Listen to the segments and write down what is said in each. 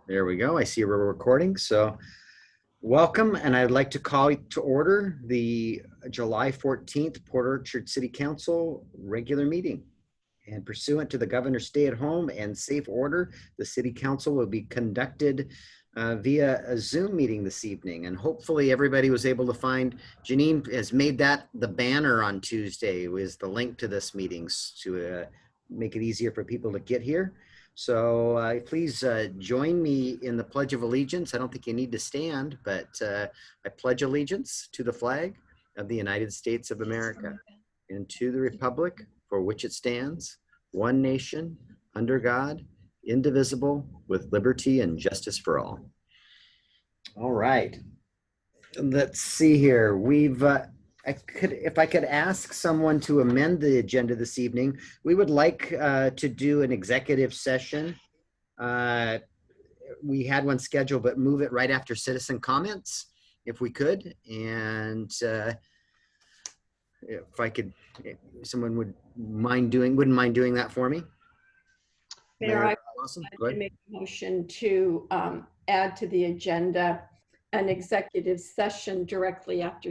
There we go. I see we're recording. So welcome, and I'd like to call to order the July 14th Port Orchard City Council regular meeting. And pursuant to the governor's stay-at-home and safe order, the city council will be conducted via a Zoom meeting this evening. And hopefully everybody was able to find, Janine has made that the banner on Tuesday with the link to this meeting to make it easier for people to get here. So please join me in the Pledge of Allegiance. I don't think you need to stand, but I pledge allegiance to the flag of the United States of America and to the republic for which it stands, one nation, under God, indivisible, with liberty and justice for all. All right. Let's see here. If I could ask someone to amend the agenda this evening, we would like to do an executive session. We had one scheduled, but move it right after citizen comments, if we could. And if someone wouldn't mind doing that for me. Mayor, I Awesome. would make a motion to add to the agenda an executive session directly after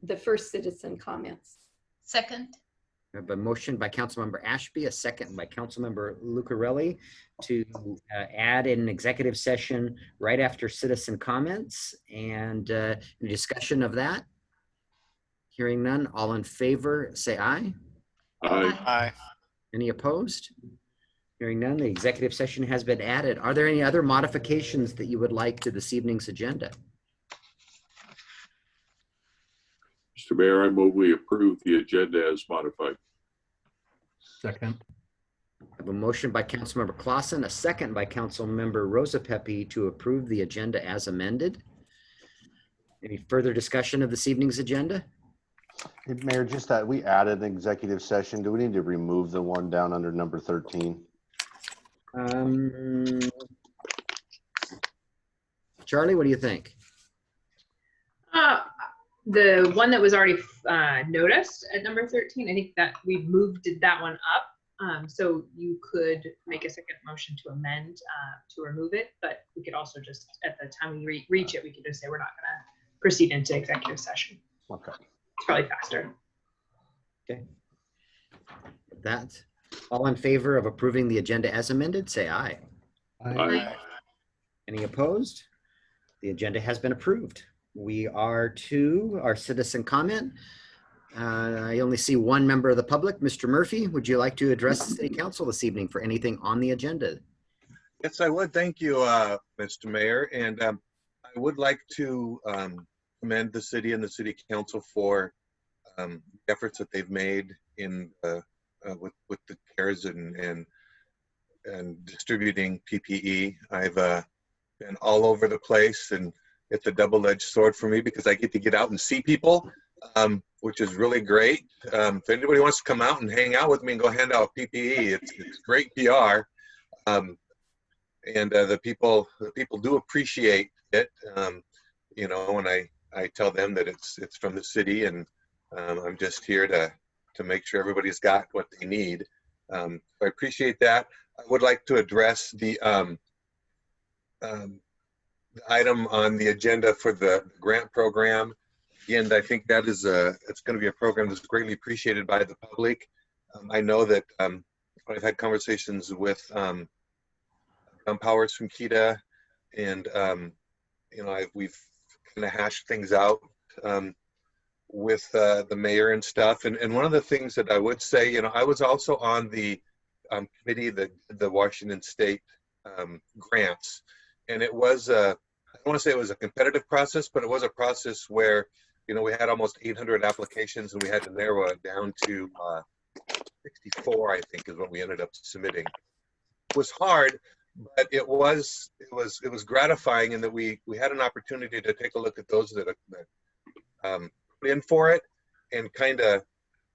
the first citizen comments. Second. I have a motion by Councilmember Ashby, a second by Councilmember Lucarelli to add an executive session right after citizen comments and discussion of that. Hearing none, all in favor, say aye. Aye. Aye. Any opposed? Hearing none, the executive session has been added. Are there any other modifications that you would like to this evening's agenda? Mr. Mayor, I move we approve the agenda as modified. Second. I have a motion by Councilmember Clausen, a second by Councilmember Rosapepe to approve the agenda as amended. Any further discussion of this evening's agenda? Hey, Mayor, just that we added an executive session. Do we need to remove the one down under number 13? Charlie, what do you think? The one that was already noticed at number 13, I think that we moved that one up. So you could make a second motion to amend to remove it, but we could also just, at the time we reach it, we could just say we're not going to proceed into executive session. Okay. It's probably faster. Okay. With that, all in favor of approving the agenda as amended, say aye. Aye. Any opposed? The agenda has been approved. We are to our citizen comment. I only see one member of the public. Mr. Murphy, would you like to address the city council this evening for anything on the agenda? Yes, I would. Thank you, Mr. Mayor. And I would like to commend the city and the city council for efforts that they've made in with the CARES and distributing PPE. I've been all over the place, and it's a double-edged sword for me because I get to get out and see people, which is really great. If anybody wants to come out and hang out with me and go hand out PPE, it's great PR. And the people do appreciate it, you know, when I tell them that it's from the city, and I'm just here to make sure everybody's got what they need. So I appreciate that. I would like to address the item on the agenda for the grant program. And I think that is it's going to be a program that's greatly appreciated by the public. I know that I've had conversations with Powers from KEDA, and you know, we've kind of hashed things out with the mayor and stuff. And one of the things that I would say, you know, I was also on the committee that the Washington State grants, and it was I don't want to say it was a competitive process, but it was a process where, you know, we had almost 800 applications and we had to narrow it down to 64, I think, is what we ended up submitting. It was hard, but it was gratifying in that we had an opportunity to take a look at those that put in for it and kind of,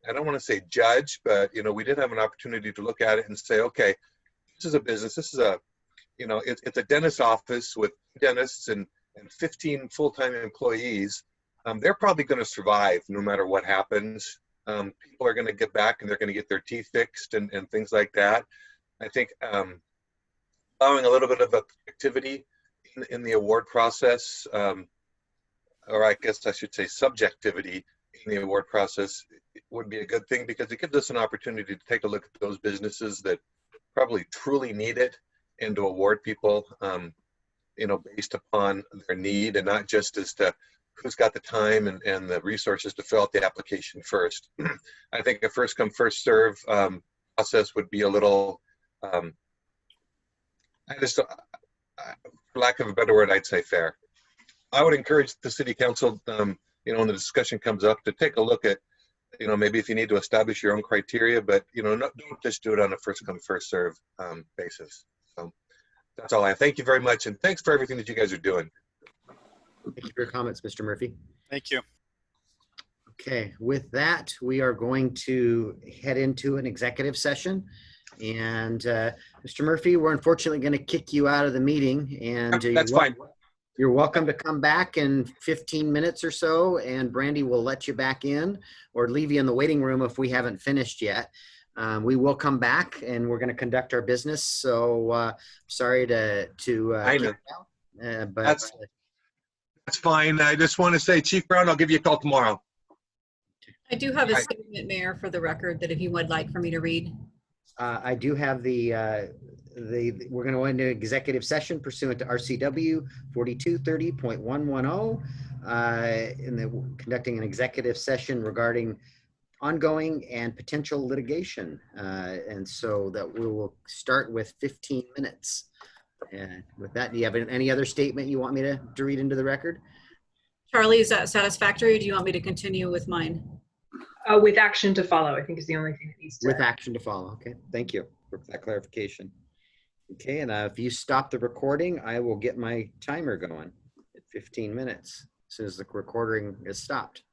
I don't want to say judge, but, you know, we did have an opportunity to look at it and say, okay, this is a business. This is a, you know, it's a dentist's office with dentists and 15 full-time employees. They're probably going to survive no matter what happens. People are going to get back and they're going to get their teeth fixed and things like that. I think allowing a little bit of activity in the award process, or I guess I should say subjectivity in the award process would be a good thing, because it gives us an opportunity to take a look at those businesses that probably truly need it and to award people, based upon their need, and not just as to who's got the time and the resources to fill out the application first. I think a first come, first serve process would be a little, for lack of a better word, I'd say fair. I would encourage the city council, when the discussion comes up, to take a look at, maybe if you need to establish your own criteria, but, don't just do it on a first come, first serve basis. So that's all I have. Thank you very much. And thanks for everything that you guys are doing. Thank you for your comments, Mr. Murphy. Thank you. Okay, with that, we are going to head into an executive session. And Mr. Murphy, we're unfortunately going to kick you out of the meeting. And That's fine. You're welcome to come back in 15 minutes or so, and Brandy will let you back in or leave you in the waiting room if we haven't finished yet. We will come back and we're going to conduct our business. So sorry to I know. kick you out, but That's fine. I just want to say, Chief Brown, I'll give you a call tomorrow. I do have a Right. statement, Mayor, for the record that if you would like for me to read. I do have we're going to go into executive session pursuant to RCW 4230.110, conducting an executive session regarding ongoing and potential litigation. And so that we will start with 15 minutes. And with that, do you have any other statement you want me to read into the record? Charlie, is that satisfactory, or do you want me to continue with mine? With action to follow, I think is the only thing that needs to. With action to follow. Okay, thank you for that clarification. Okay, and if you stop the recording, I will get my timer going at 15 minutes as soon as the recording is stopped.